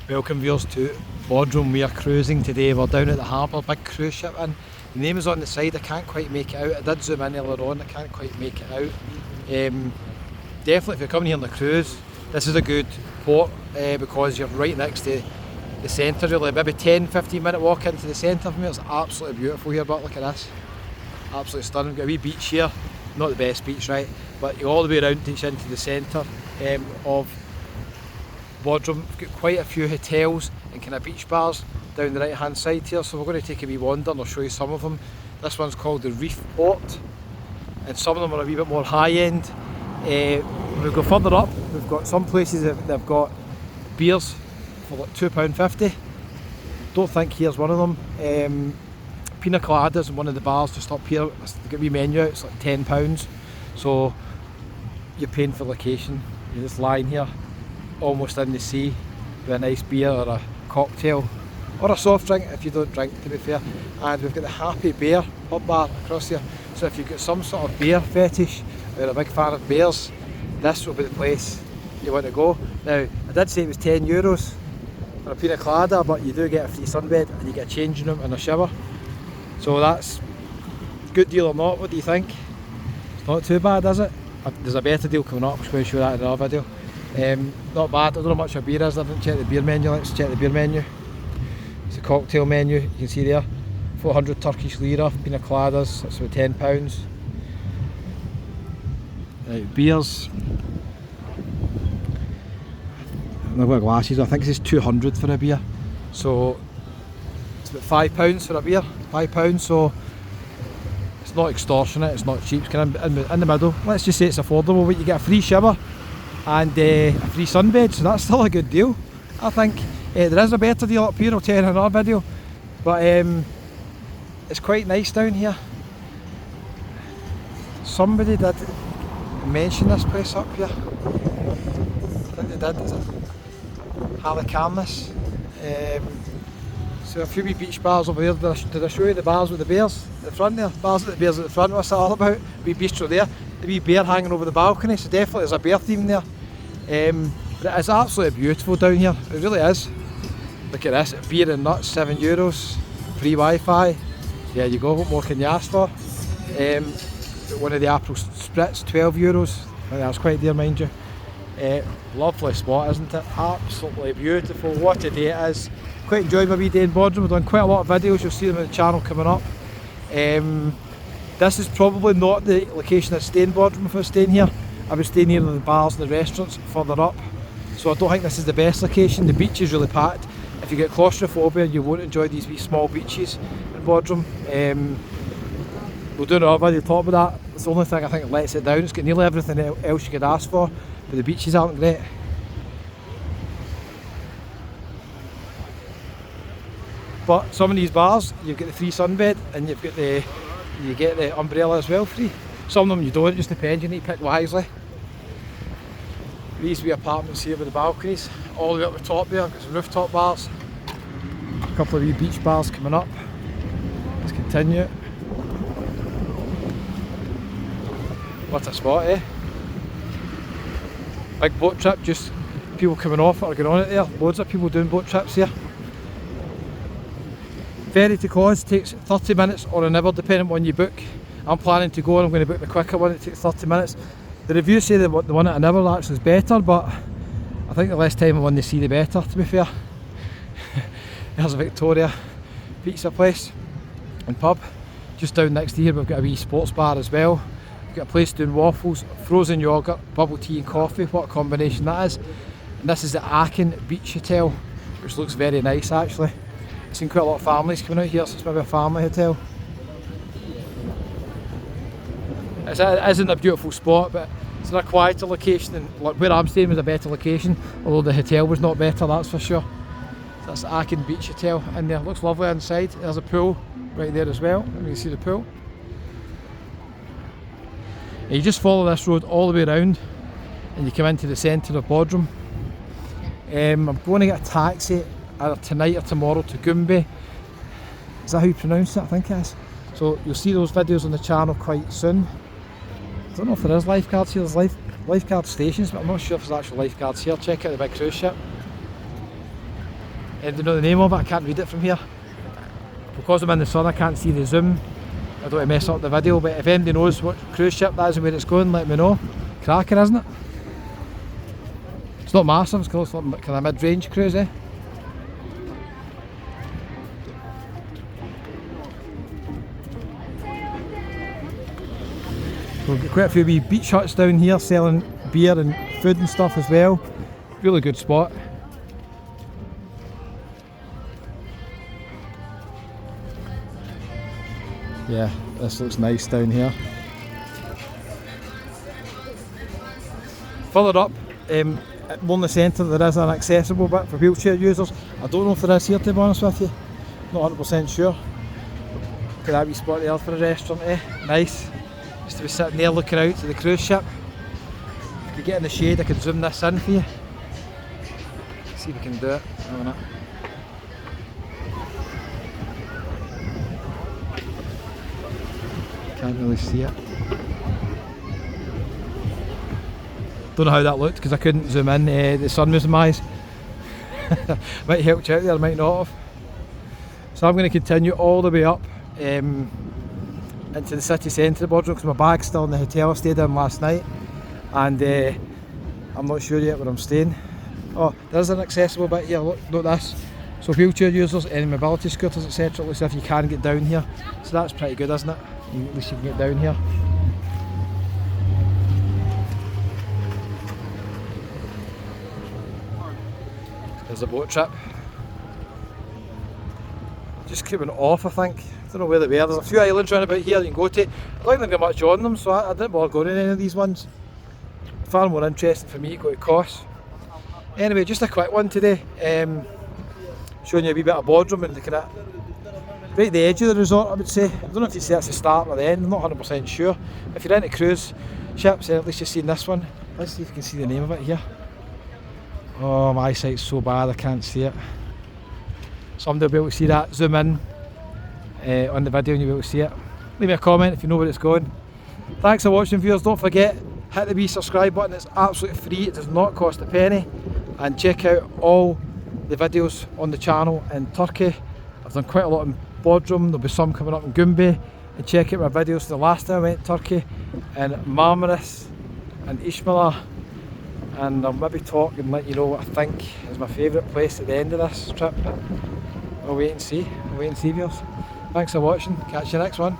Welcome viewers to BODRUM. We are cruising today. We're down at the harbour, big cruise ship in. The name is on the side, I can't quite make it out. I did zoom in earlier on, I can't quite make it out. Definitely if you're coming here on the cruise, this is a good port because you're right next to the centre really. Maybe 10-15 minute walk into the centre from here. It's absolutely beautiful here, but look at this. Absolutely stunning. We've got a wee beach here, not the best beach, right? But you all the way around takes you into the centre of BODRUM. We've got quite a few hotels and kind of beach bars down the right hand side here, so we're going to take a wee wander and I'll show you some of them. This one's called the Reef Port, and some of them are a wee bit more high end. When we go further up, we've got some places that they've got beers for like £2.50. Don't think here's one of them. Pina coladas in one of the bars just up here. They've got a wee menu out, it's like £10. So you're paying for location. You're just lying here, almost in the sea, with a nice beer or a cocktail or a soft drink if you don't drink, to be fair. And we've got the Happy Bear pub bar across here, so if you've got some sort of beer fetish or a big fan of beers, this will be the place you want to go. Now I did say it was €10 for a pina colada, but you do get a free sunbed and you get a changing room and a shower, so that's a good deal or not. What do you think? It's not too bad, is it? There's a better deal coming up, I'm going to show that in another video. Not bad. I don't know how much a beer is, I didn't check the beer menu. Let's check the beer menu. It's a cocktail menu, you can see there, 400 Turkish lira, pina coladas, that's about £10. Right, beers, I've got glasses, I think this is 200 for a beer, so it's about £5 for a beer, £5, so it's not extortionate, it's not cheap, it's kind of in the middle. Let's just say it's affordable, but you get a free shower and a free sunbed, so that's still a good deal, I think. There is a better deal up here, I'll tell you in another video, but it's quite nice down here. Somebody did mention this place up here, I think they did, is it Halicarnas? So a few wee beach bars over there. Did I show you the bars with the bears at the front there? Bars with the bears at the front, what's that all about? Wee bistro there, the wee bear hanging over the balcony, so definitely there's a bear theme there. But it's absolutely beautiful down here, it really is. Look at this, beer and nuts, €7, free Wi-Fi, there you go, what more can you ask for? One of the April Spritz, €12, that's quite dear mind you. Lovely spot, isn't it? Absolutely beautiful, what a day it is. Quite enjoyed my wee day in BODRUM. We've done quite a lot of videos, you'll see them on the channel coming up. This is probably not the location I'd stay in BODRUM if I was staying here. I was staying near the bars and the restaurants further up, so I don't think this is the best location. The beach is really packed. If you get claustrophobia, you won't enjoy these wee small beaches in BODRUM. We'll do another video talk about that. It's the only thing I think that lets it down. It's got nearly everything else you could ask for, but the beaches aren't great. But some of these bars, you've got the free sunbed and you get the umbrella as well free. Some of them you don't, it just depends, you need to pick wisely. These wee apartments here with the balconies, all the way up the top there, got some rooftop bars. A couple of wee beach bars coming up. Let's continue. What a spot, eh? Big boat trip, just people coming off it or going on it there. Loads of people doing boat trips here. Ferry to Cos takes 30 minutes or an hour depending on when you book. I'm planning to go and I'm going to book the quicker one, it takes 30 minutes. The reviews say the one at an hour actually is better, but I think the less time I'm on the sea the better, to be fair. There's a Victoria pizza place and pub. Just down next to here we've got a wee sports bar as well. We've got a place doing waffles, frozen yoghurt, bubble tea and coffee, what a combination that is. And this is the Aachen Beach Hotel, which looks very nice actually. I've seen quite a lot of families coming out here, so it's maybe a family hotel. It isn't a beautiful spot, but it's in a quieter location, and like where I'm staying was a better location, although the hotel was not better, that's for sure. So that's the Aachen Beach Hotel in there, looks lovely inside. There's a pool right there as well, you can see the pool. And you just follow this road all the way around and you come into the centre of BODRUM. I'm going to get a taxi either tonight or tomorrow to Gumbe. Is that how you pronounce it? I think it is. So you'll see those videos on the channel quite soon. I don't know if there is lifeguards here. There's lifeguard stations, but I'm not sure if there's actual lifeguards here. Check out the big cruise ship. I don't know the name of it, I can't read it from here. Because I'm in the sun I can't see the zoom. I don't want to mess up the video, but if anybody knows what cruise ship that is and where it's going, let me know. Cracker, isn't it? It's not massive, it's close to like kind of mid-range cruise, eh? We've got quite a few wee beach huts down here selling beer and food and stuff as well. Really good spot. Yeah, this looks nice down here. Further up, more in the centre, there is an accessible bit for wheelchair users. I don't know if there is here, to be honest with you. Not 100% sure. Look at that wee spot there for a restaurant, eh? Nice. Just to be sitting there looking out to the cruise ship. If you get in the shade, I can zoom this in for you. See if we can do it. Hang on. Can't really see it. Don't know how that looked because I couldn't zoom in. The sun was in my eyes. Might help you out there, might not have. So I'm going to continue all the way up into the city centre of BODRUM because my bag's still in the hotel I stayed in last night, and I'm not sure yet where I'm staying. Oh, there's an accessible bit here, look this. So wheelchair users, any mobility scooters etc, looks as if you can get down here. So that's pretty good, isn't it? At least you can get down here. There's a boat trip. Just coming off, I think. I don't know where they were. There's a few islands around about here you can go to. I don't think they've got much on them, so I didn't bother going to any of these ones. Far more interesting for me to go to Kos. Anyway, just a quick one today. Showing you a wee bit of BODRUM and the kind of right at the edge of the resort, I would say. I don't know if you say that's the start or the end, I'm not 100% sure. If you're into cruise ships, then at least you've seen this one. Let's see if you can see the name of it here. Oh, my eyesight's so bad I can't see it. Somebody will be able to see that. Zoom in on the video and you'll be able to see it. Leave me a comment if you know where it's going. Thanks for watching, viewers. Don't forget, hit the wee subscribe button. It's absolutely free, it does not cost a penny. And check out all the videos on the channel in Turkey. I've done quite a lot in BODRUM, there'll be some coming up in Gumbe. And check out my videos the last time I went to Turkey in Marmaris and Ishmala. And I'll maybe talk and let you know what I think is my favourite place at the end of this trip. We'll wait and see, viewers. Thanks for watching, catch you next one.